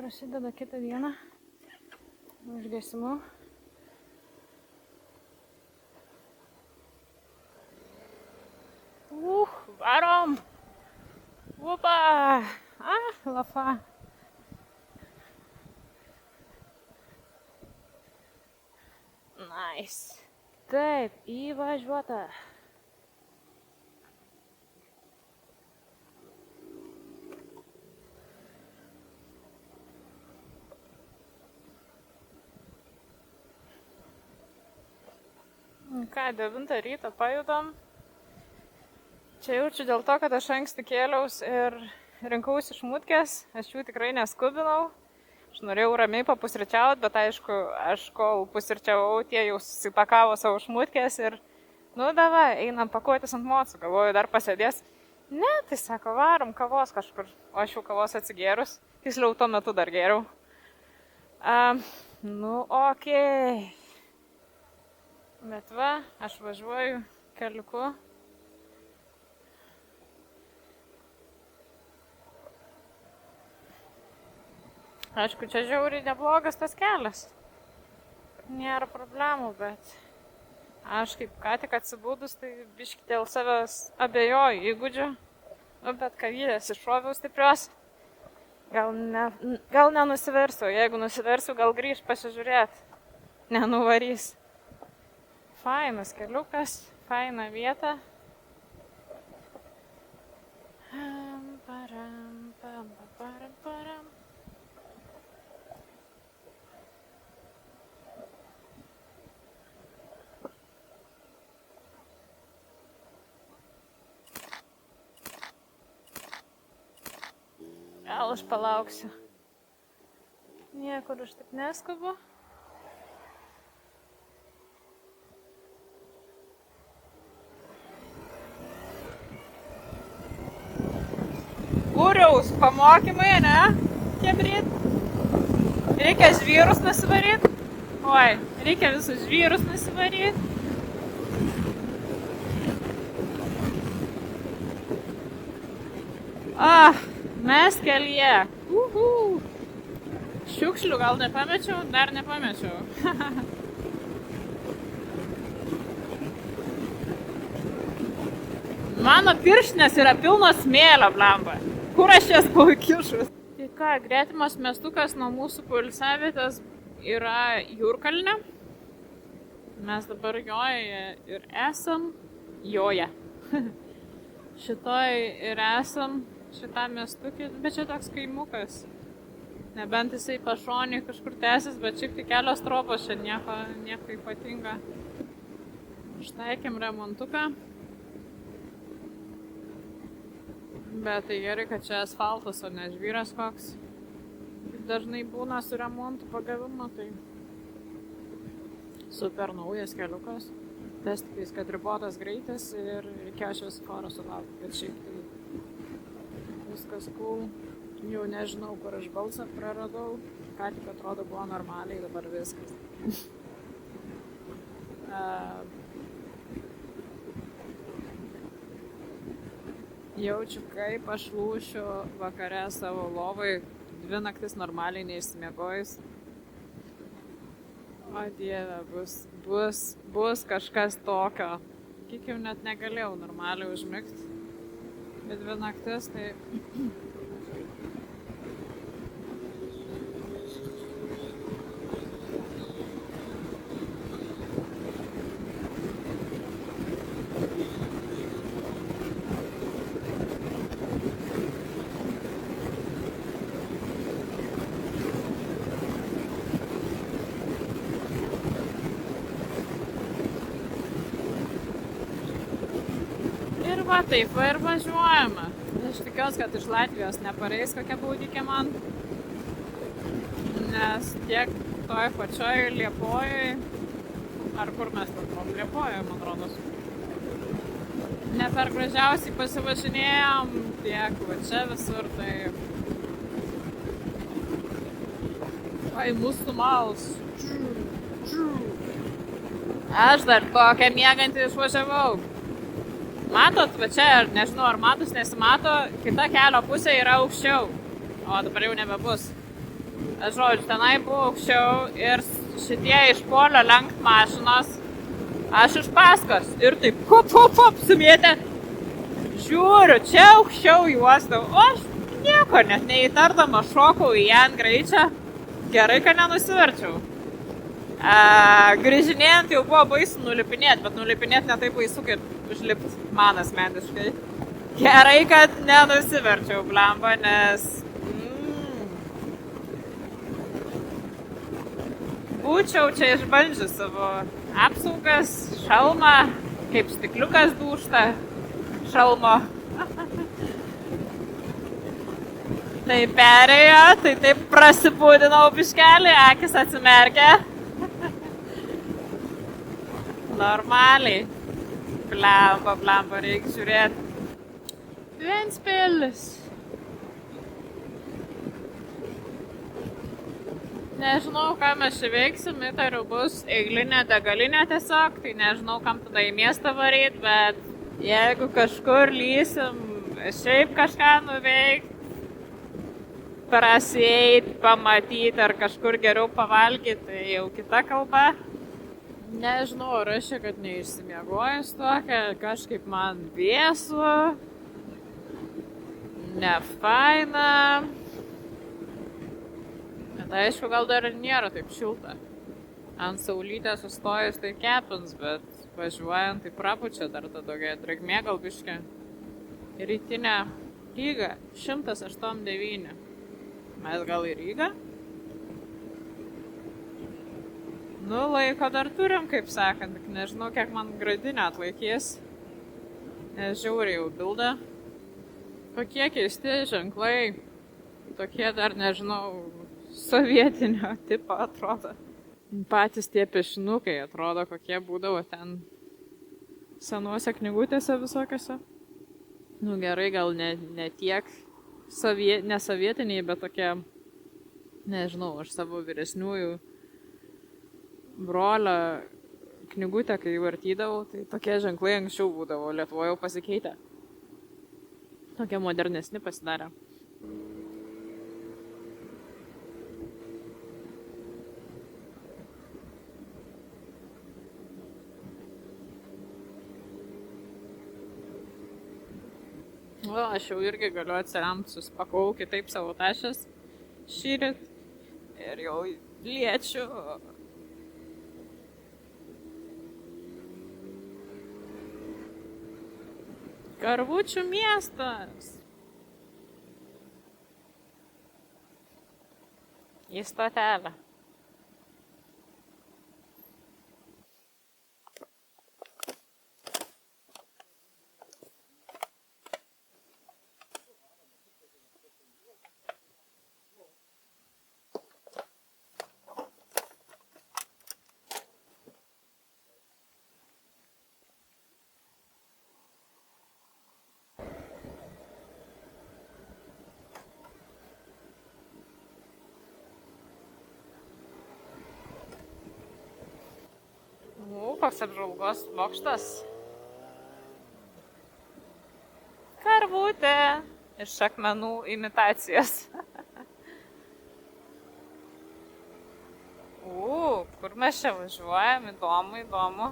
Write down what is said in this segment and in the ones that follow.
prasideda kitą dieną. Užgesimu. Varom! Upa! Lafa. Nice. Taip, įvažiuota. Ką, 9 ryto pajudom. Čia jaučiu dėl to, kad aš anksti kėliaus ir rinkausi šmutkės. Aš jų tikrai neskubinau. Aš norėjau ramiai papusryčiauti, bet aišku, aš kol pusryčiavau, tie jau susipakavo savo šmutkės ir davai, einam pakuotis ant mocų. Galvoju, dar pasėdės. Ne, tai sako, varom kavos kažkur. O aš jau kavos atsigėrus. Tiksliau, tuo metu dar gėriau. Okei. Bet va, aš važiuoju keliuku. Aišku, čia žiauriai neblogas tas kelias. Nėra problemų, bet aš kaip ką tik atsibūdus, tai biškį dėl savęs abejoju įgūdžių. Bet kavytės iššoviau stiprios. Gal nenusiversiu, jeigu nusiversiu, gal grįž pasižiūrėti. Nenuvarys. Fainas keliukas, faina vieta. Gal aš palauksiu. Niekur aš taip neskubu. Kūriaus pamokymai, ne? Kebryt. Reikia žvyrus nusivaryt. Oi, reikia visus žvyrus nusivaryt. Mes kelyje. Šiukšlių gal nepamečiau? Dar nepamečiau. Mano pirštinės yra pilnos smėlio, blemba. Kur aš jas buvau kišus? Tai ką, gretimas miestukas nuo mūsų poilsiavietės yra Jūrkalnė. Mes dabar joje ir esam. Joje. Šitoj ir esam. Šitą miestukį, bet čia toks kaimukas. Nebent jisai pašonį kažkur tęsis, bet šiaip tai kelios tropos čia nieko ypatinga. Ištaikėm remontuką. Bet tai gerai, kad čia asfaltas, o ne žvyras koks. Kaip dažnai būna su remontu pagavimo, tai super naujas keliukas. Tas tiktais, kad ribotas greitis ir reikėjo šviesoforo sulaukti, bet šiaip tai viskas cool. Jau nežinau, kur aš balsą praradau. Ką tik atrodo buvo normaliai, dabar viskas. Jaučiu, kaip aš lūšiu vakare savo lovai. 2 naktis normaliai neišsimiegojus. O Dieve, bus kažkas tokio. Kiek jau net negalėjau normaliai užmigti. Bet 2 naktis, tai... Va, taip va ir važiuojame. Aš tikiuosi, kad iš Latvijos nepareis kokia baudikė man. Nes tiek toj pačioj Liepojoj, ar kur mes ten buvom, Liepojoj, man rodos. Ne per gražiausiai pasivažinėjom, tiek va čia visur, tai... Ai, mūsų mals. Aš dar kokią miegantį išvažiavau. Matot, va čia, nežinau, ar matos, nesimato, kita kelio pusė yra aukščiau, o dabar jau nebebus. Žodžiu, tenai buvo aukščiau ir šitie išpuolio lenkt mašinos. Aš iš paskos ir taip hop, sumėtė. Žiūriu, čia aukščiau juostau. O aš nieko net neįtardama šokau į ją ant greičio. Gerai, kad nenusiverčiau. Grįžinėjant jau buvo baisu nulipinėti, bet nulipinėti ne taip baisu, kaip užlipti man asmeniškai. Gerai, kad nenusiverčiau, blemba, nes būčiau čia išbandžiu savo apsaugas, šalmą, kaip stikliukas dūžta šalmo. Tai perėjo, tai taip prasipūdinau biškelį, akis atsimerkė. Normaliai. Blemba, reikia žiūrėti. Ventspils. Nežinau, ką mes čia veiksim, įtariu bus eilinė degalinė tiesiog, tai nežinau, kam tada į miestą varyt, bet jeigu kažkur lysim, šiaip kažką nuveikt, prasieit, pamatyti ar kažkur geriau pavalgyti, tai jau kita kalba. Nežinau, ar aš čia, kad neišsimiegojus tokia, kažkaip man vėsu, nefaina. Bet aišku, gal dar ir nėra taip šilta. Ant saulytės sustojus tai kepins, bet važiuojant tai prapučia dar ta tokia drėgmė gal biškė. Rytinė Ryga 108,9. Mes gal į Rygą? Nu, laiko dar turim, kaip sakant, tik nežinau, kiek man gradinę atlaikys. Nes žiauriai jau bilda. Kokie keisti ženklai, tokie dar, nežinau, sovietinio tipo atrodo. Patys tie piešinukai atrodo, kokie būdavo ten senuose knygutėse visokiose. Nu gerai, gal ne tiek nesovietiniai, bet tokie, nežinau, aš savo vyresniųjų brolio knygutę, kai vartydavau, tai tokie ženklai anksčiau būdavo, Lietuvoje jau pasikeitę. Tokie modernesni pasidarė. O, aš jau irgi galiu atsiremti, suspakau kitaip savo tašės šįryt ir jau liečiu. Karvučių miestas. Į stotelę. Koks apžvalgos bokštas. Karvutė iš akmenų imitacijos. Kur mes čia važiuojam? Įdomu.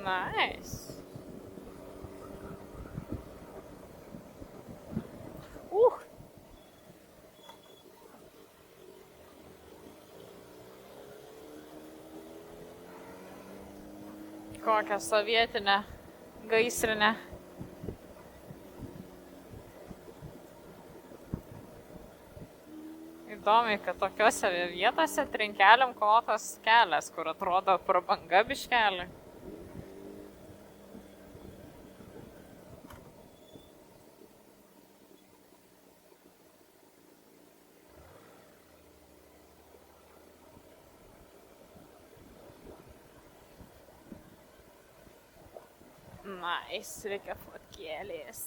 Nice. Kokią sovietinę gaisrinę. Įdomiai, kad tokiose vietose trinkeliam klotas kelias, kur atrodo prabanga biškelį. Nice, reikia fotkėlės.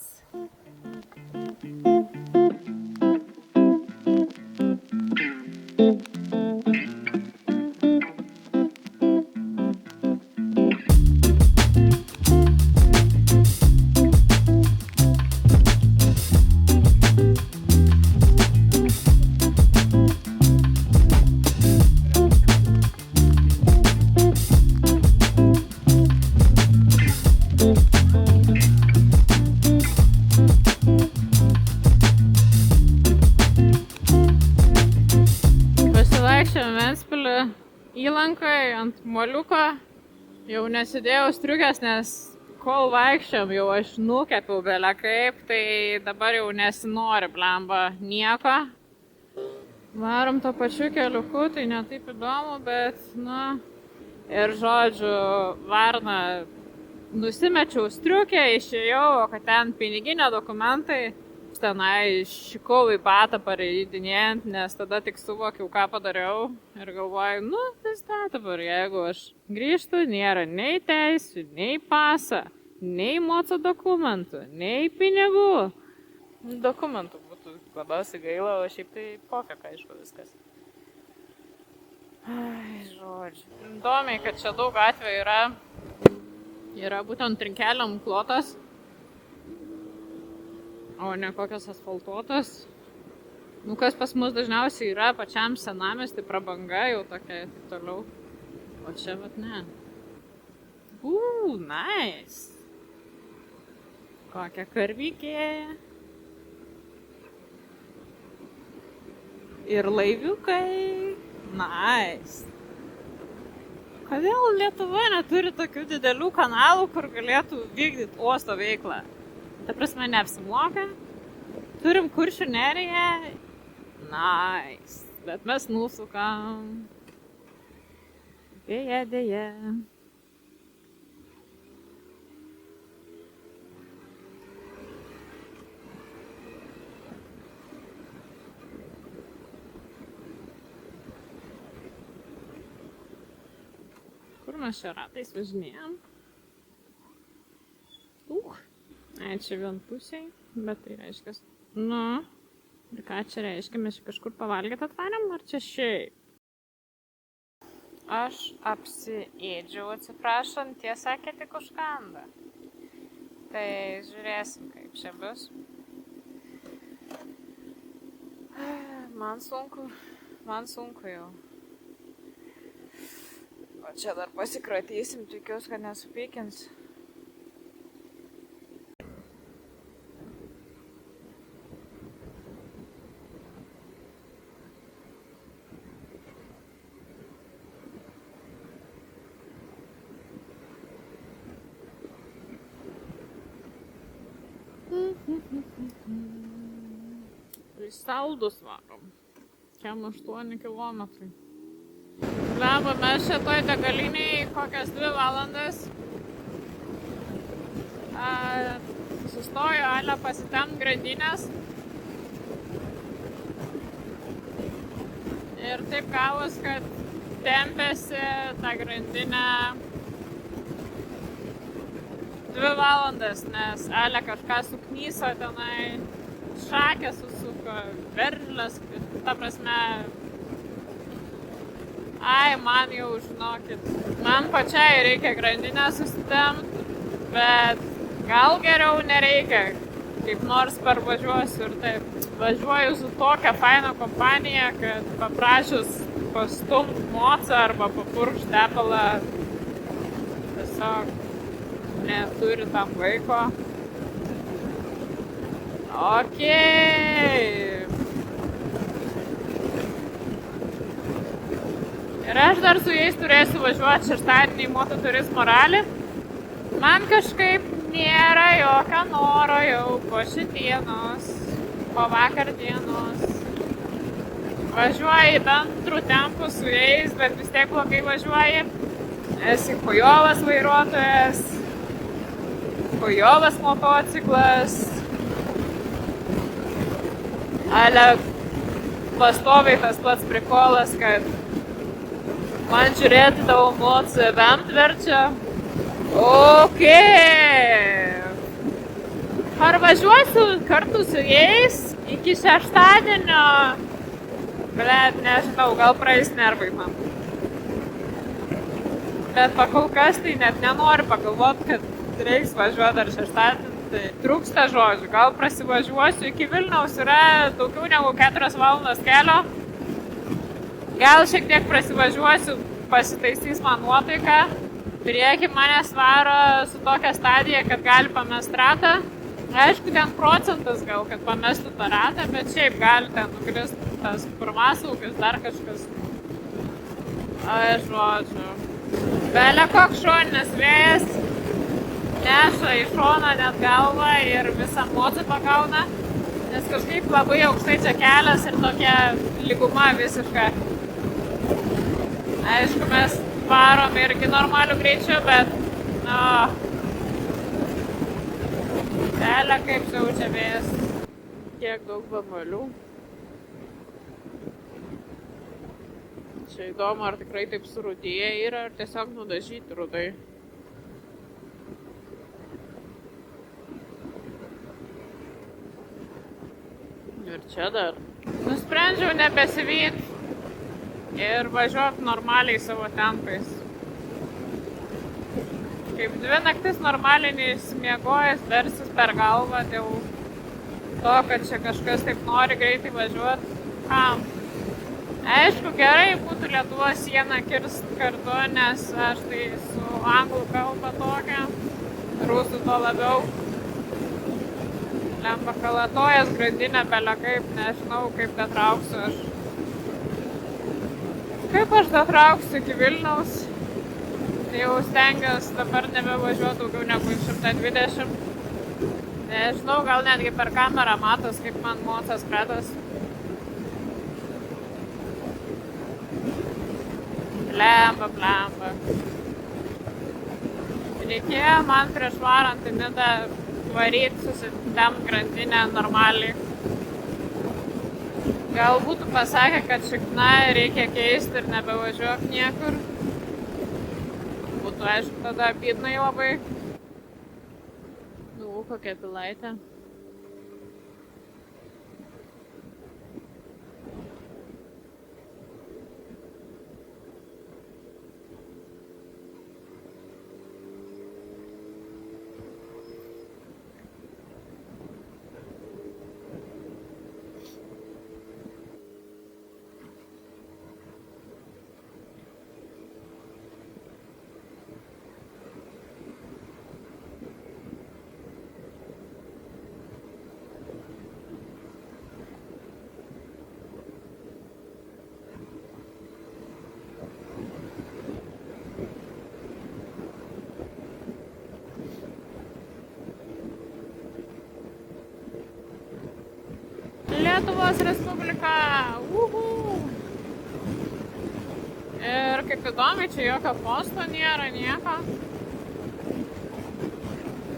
vaikščiojom Ventspilį įlankai ant moliuko. Jau nesidėjau striukės, nes kol vaikščiojom jau aš nukepiau belę kaip, tai dabar jau nesinori blemba nieko. Varom to pačiu keliuku, tai ne taip įdomu, bet, na, ir žodžiu, varna, nusimečiau striukę, išėjau, o kad ten piniginė dokumentai, tenai šikau į batą pareidinėjant, nes tada tik suvokiau, ką padariau ir galvoju, nu, vis dabar, jeigu aš grįžtu, nėra nei teisių, nei pasą, nei moco dokumentų, nei pinigų. Dokumentų būtų labiausiai gaila, o šiaip tai pofik, aišku, viskas. Ai, žodžiu. Įdomiai, kad čia daug atvejų yra būtent trinkeliam klotas, o ne kokios asfaltuotos. Nu, kas pas mus dažniausiai yra pačiam senamiesty, prabanga jau tokia ir taip toliau. O čia vat ne. Nice. Kokia karvykė. Ir laiviukai. Nice. Kodėl Lietuva neturi tokių didelių kanalų, kur galėtų vykdyti uosto veiklą? Ta prasme, neapsimoka. Turim Kuršių neriją. Nice. Bet mes nusukam. Deja. Kur mes čia ratais važinėjom? Ai, čia vienpusiai, bet tai reiškia... Nu, ir ką čia reiškia, mes čia kažkur pavalgyti atvarėm, ar čia šiaip? Aš apsiėdžiau, atsiprašant, tie sakė tik užkandą. Tai žiūrėsim, kaip čia bus. Man sunku jau. O čia dar pasikratysim, tikiuosi, kad nesupykins. Tai Saldus varom. Kem 8 kilometrai. Blemba, mes čia toj degaliniai kokias 2 valandas. Sustojo Ale pasitempt grandinės. Ir taip gavos, kad tempėsi tą grandinę 2 valandas, nes Ale kažką suknyso tenai, šakę susuko, veržlės, ta prasme, ai, man jau žinokit, man pačiai reikia grandinę susitempt, bet gal geriau nereikia, kaip nors parvažiuosiu ir taip. Važiuoju su tokia faina kompanija, kad paprašius pastumt mocą arba papurkšt tepalą, tiesiog neturi tam laiko. Okei. Ir aš dar su jais turėsiu važiuoti šeštadienį į mototurizmo ralį. Man kažkaip nėra jokio noro jau po šitienos, po vakar dienos. Važiuoji bendru tempu su jais, bet vis tiek blogai važiuoji. Esi chujovas vairuotojas, chujovas motociklas. Ale pastoviai tas pats prikolas, kad man žiūrėti tavo mocą vemt verčia. Okei. Ar važiuosiu kartu su jais iki šeštadienio? Blet, nežinau, gal praeis nervai man. Bet pakol kas tai net nenoriu pagalvoti, kad reiks važiuoti dar šeštadienį. Tai trūksta žodžių. Gal prasivažiuosiu iki Vilniaus, yra daugiau negu 4 valandos kelio. Gal šiek tiek prasivažiuosiu, pasitaisys man nuotaiką. Prieki manęs varo su tokia stadija, kad gali pamest ratą. Aišku, ten procentas gal, kad pamestų tą ratą, bet šiaip gali ten nukrist tas pirmasaugis, dar kažkas. Ai, žodžiu. Belė koks šoninis vėjas neša į šoną net galvą ir visą mocį pagauna, nes kažkaip labai aukštai čia kelias ir tokia lyguma visiška. Aišku, mes varom irgi normaliu greičiu, bet, belė kaip siaučia vėjas. Kiek daug vabalių. Čia įdomu, ar tikrai taip surudėję yra, ar tiesiog nudažyti rudai. Ir čia dar. Nusprendžiau nebesivyt ir važiuot normaliai savo tempais. Kaip 2 naktis normaliai neįsimiegojęs, versis per galvą dėl to, kad čia kažkas taip nori greitai važiuoti. Kam? Aišku, gerai būtų Lietuvos sieną kirst kartu, nes aš tai su anglų kalba tokia, rusų to labiau. Lemba kalatojas grandinę belė kaip, nežinau, kaip datrauksiu aš. Kaip aš datrauksiu iki Vilniaus, tai jau stengiuosi dabar nebevažiuoti daugiau negu 120. Nežinau, gal netgi per kamerą matos, kaip man mocas kretas. Blemba. Reikėjo man prieš varant į Nidą varyti, susitempt grandinę normaliai. Gal būtų pasakę, kad šikna reikia keisti ir nebevažiuok niekur. Būtų aišku tada bidnai labai. Nu, kokia pilaitė. Lietuvos Respublika. Ir kaip įdomi, čia jokio posto nėra, nieko.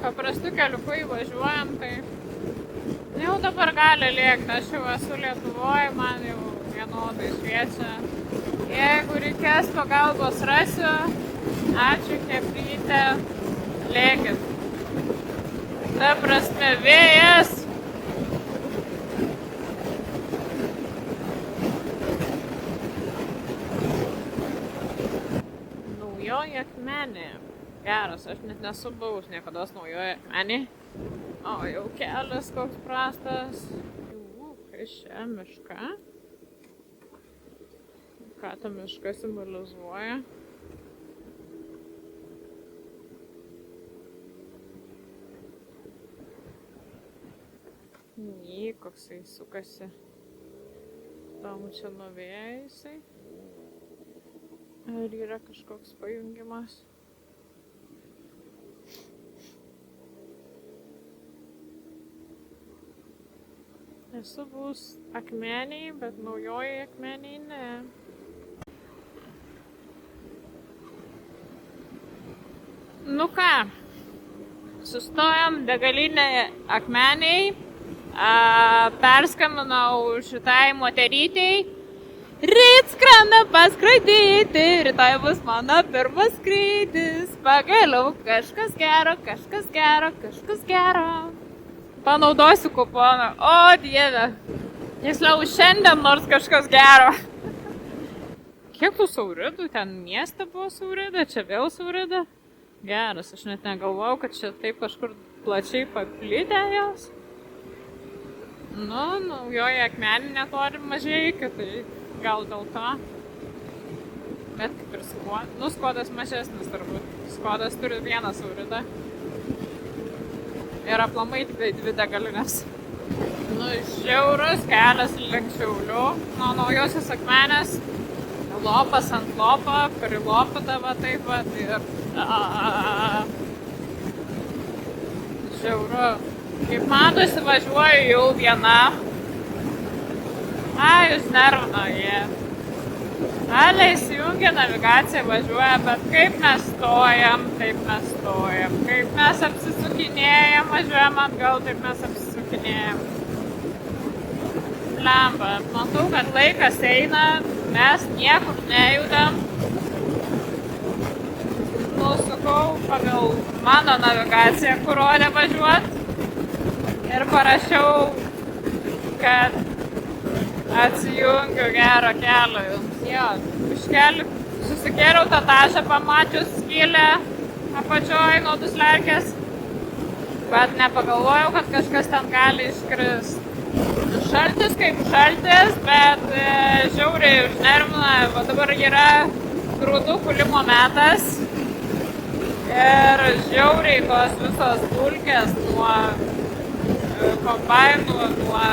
Paprastu keliuku įvažiuojam, tai jau dabar gali lėkti. Aš jau esu Lietuvoje, man jau vienodai šviečia. Jeigu reikės pagalbos rasiu, ačiū chebryte, lėkit. Ta prasme, vėjas. Naujoji Akmenė. Geras, aš net nesu buvus niekados Naujoji Akmenė. O, jau kelias koks prastas. Kas čia miška? Ką ta miška simbolizuoja? Jį, koksai sukasi. Tomu čia nuvėjusiai. Ar yra kažkoks pajungimas? Esu bus Akmeniai, bet Naujoji Akmeniai ne. Nu ką, sustojom degalinėje Akmeniai, perskambinau šitai moterytei. Ryt skrenda paskraidyti, rytoj bus mano pirmas skrydis. Pagaliau kažkas gero, kažkas gero, kažkas gero. Panaudosiu kuponą. O dieve. Tiksliau šiandien nors kažkas gero. Kiek tų sauridų? Ten mieste buvo saurida, čia vėl saurida. Geras, aš net negalvojau, kad čia taip kažkur plačiai paplitę jos. Nu, Naujoji Akmenė neturi Mažeikių, tai gal dėl to. Bet kaip ir Skodas. Nu, Skodas mažesnis turbūt. Skodas turi vieną sauridą. Ir aplamai tik 2 degalinės. Nu, žiaurus kelias link Šiaulių. Nuo Naujosios Akmenės lopas ant lopo, prilopydavo taip pat ir... Žiauru. Kaip matosi, važiuoju jau viena. Jūs nervina jie. Ale įsijungia navigacija, važiuoja, bet kaip mes stojam, taip mes stojam. Kaip mes apsisukinėjam, važiuojam atgal, taip mes apsisukinėjam. Lemba, matau, kad laikas eina, mes niekur nejudam. Nusukau pagal mano navigaciją, kur rodė važiuot. Ir parašiau, kad atsijungiu gerą kelią jums. Jo, iškeliu, susikėliau tą tašą pamačius skylę apačioj nuo duslerkės. Bet nepagalvojau, kad kažkas ten gali iškrist. Šaltis kaip šaltis, bet žiauriai užnervina. Va dabar yra grūdų kulimo metas. Ir žiauriai tos visos dulkės nuo kombainų, nuo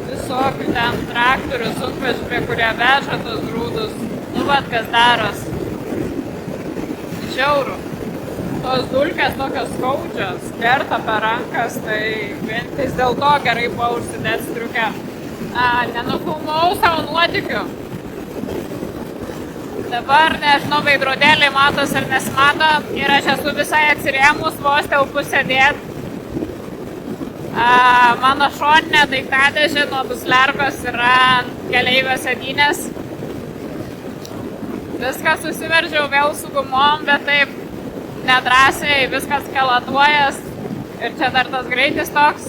visokių ten traktorių, sunkvežimių, kurie veža tos grūdus. Nu, vat kas daros. Žiauru. Tos dulkės tokios skaudžios, kerta per rankas, tai vientis dėl to gerai buvo užsidėt striukę. Nenufilmavau savo nuotykių. Dabar, nežinau, veidrodėliai matos ar nesimato ir aš esu visai atsirėmus, vos telpu sėdėt. Mano šoninė daiktadėžė nuo duslerkos yra ant keleivio sėdynės. Viską susiveržiau vėl su gumom, bet taip nedrąsiai, viskas kalatuojas ir čia dar tas greitis toks.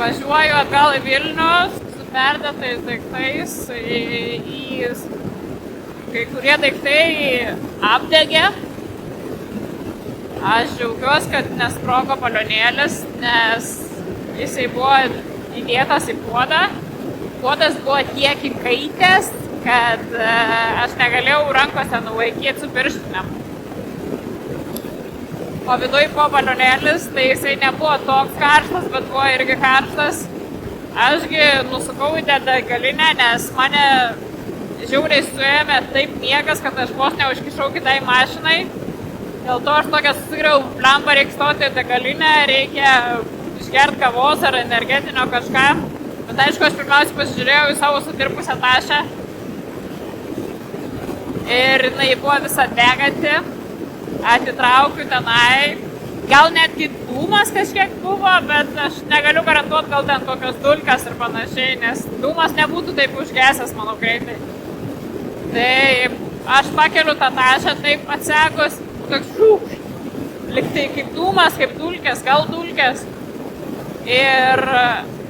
Važiuoju atgal į Vilnių su perdėtais daiktais, kai kurie daiktai apdegė. Aš džiaugiuosi, kad nesprogo balionėlis, nes jisai buvo įdėtas į puodą. Puodas buvo tiek įkaitęs, kad aš negalėjau rankose nulaikyti su pirštinėm. O viduj buvo balionėlis, tai jisai nebuvo toks karštas, bet buvo irgi karštas. Ašgi nusukau į degalinę, nes mane žiauriai suėmė taip miegas, kad aš vos neužkišau kitai mašinai. Dėl to aš tokia susigriau, blemba, reikia stoti į degalinę, reikia išgerti kavos ar energetinio kažką. Bet aišku, aš pirmiausia pasižiūrėjau į savo sutirpusią tašę. Ir jinai buvo visa deganti. Atitraukiu tenai, gal netgi dūmas kažkiek buvo, bet aš negaliu garantuoti, gal ten kokios dulkės ir panašiai, nes dūmas nebūtų taip užgesęs, manau, greitai. Tai aš pakeliu tą tašą, taip atsekus, toks liktai kaip dūmas, kaip dulkės, gal dulkės. Ir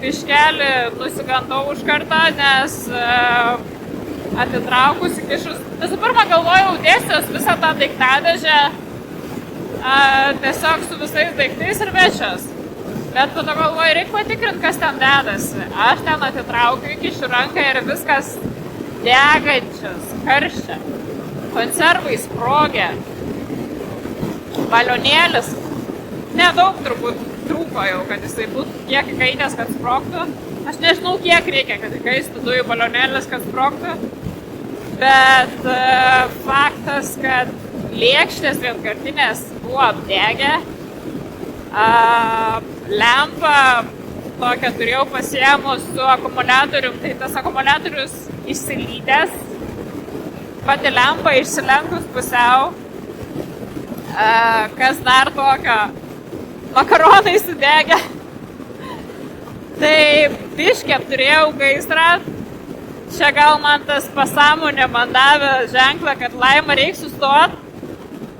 biškelį nusigandau už kartą, nes atitraukus, įkišus. Visų pirma, galvojau, dėsiuos visą tą daiktadėžę tiesiog su visais daiktais ir vešios. Bet po to galvoju, reikia patikrinti, kas ten dedasi. Aš ten atitraukiu, įkišiu ranką ir viskas degančias, karščia. Konservai sprogė. Balionėlis. Nedaug turbūt trūko jau, kad jisai būtų kiek įkaitęs, kad sprogtų. Aš nežinau, kiek reikia, kad įkaistų dujų balionėlis, kad sprogtų. Bet faktas, kad lėkštės vienkartinės buvo apdegę. Lempą tokią turėjau pasiėmus su akumuliatorium, tai tas akumuliatorius išsilydęs. Pati lempa išsilenkus pusiau. Kas dar tokio? Makaronai sudegę. Tai biškį apturėjau gaisrą. Čia gal man tas pasąmonė man davė ženklą, kad Laima reikia sustot.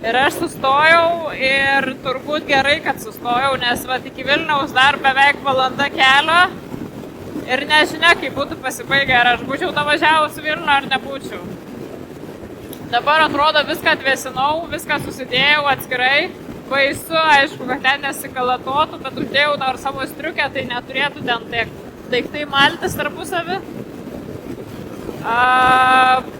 Ir aš sustojau ir turbūt gerai, kad sustojau, nes vat iki Vilniaus dar beveik valanda kelio. Ir nežinia, kaip būtų pasibaigę, ar aš būčiau davažiavus Vilnių ar nebūčiau. Dabar atrodo viską atvėsinau, viską susidėjau atskirai. Baisu, aišku, kad ten nesikalatotų, bet uždėjau dar savo striukę, tai neturėtų ten tiek daiktai maltis tarpusavį.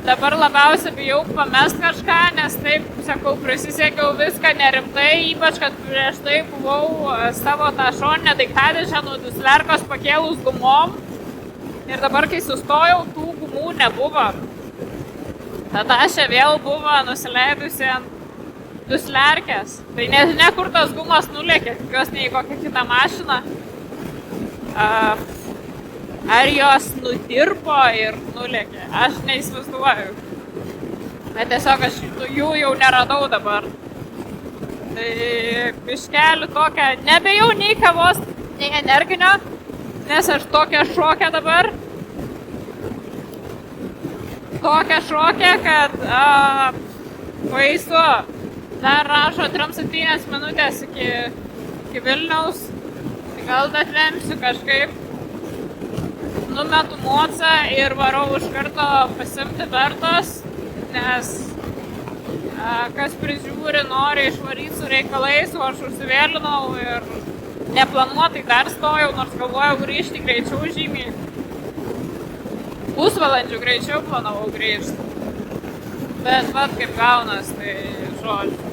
Dabar labiausiai bijau pamest kažką, nes taip, sakau, prisisiekiau viską nerimtai, ypač, kad prieš tai buvau savo tą šoninę daiktadėžę nuo duslerkos pakėlus gumom. Ir dabar, kai sustojau, tų gumų nebuvo. Tada aš vėl buvo nusileidusi ant duslerkės. Tai nežinia, kur tos gumos nulėkė, tikiuosi ne į kokią kitą mašiną. Ar jos nutirpo ir nulėkė, aš neįsivaizduoju. Bet tiesiog aš jų jau neradau dabar. Tai biškelį tokią, nebejau nei kavos, nei energinio, nes aš tokia šokę dabar. Tokia šokę, kad baisu. Dar rašo 3-7 minutės iki Vilniaus. Tai gal atlemsiu kažkaip. Numetu mocą ir varau iš karto pasimti Bertos, nes kas prižiūri nori išvaryti su reikalais, o aš užsivėlinau ir neplanuotai dar stojau, nors galvojau grįžti greičiau žymiai. Pusvalandžių greičiau planavau grįžti. Bet vat kaip gaunas, tai žodžiu.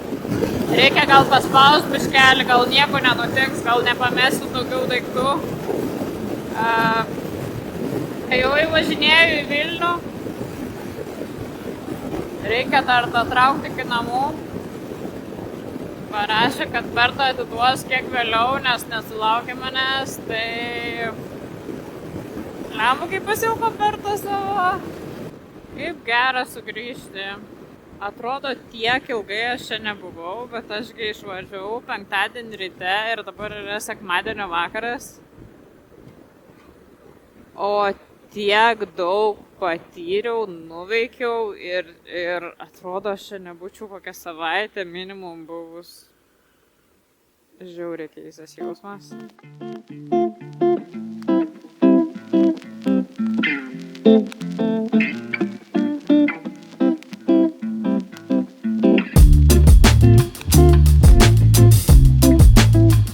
Reikia gal paspaust biškelį, gal nieko nenutiks, gal nepamesiu daugiau daiktų. Kai jau įvažinėjau į Vilnių, reikia dar tą traukti iki namų. Parašė, kad Berta atiduos kiek vėliau, nes nesulaukė manęs, tai... Lembu, kaip pasilko Berta savo. Kaip gera sugrįžti. Atrodo, tiek ilgai aš čia nebuvau, bet ašgi išvažiavau penktadienį ryte ir dabar yra sekmadienio vakaras. O tiek daug patyriau, nuveikiau ir atrodo, aš čia nebūčiau kokią savaitę minimum buvus. Žiauriai keistas jausmas.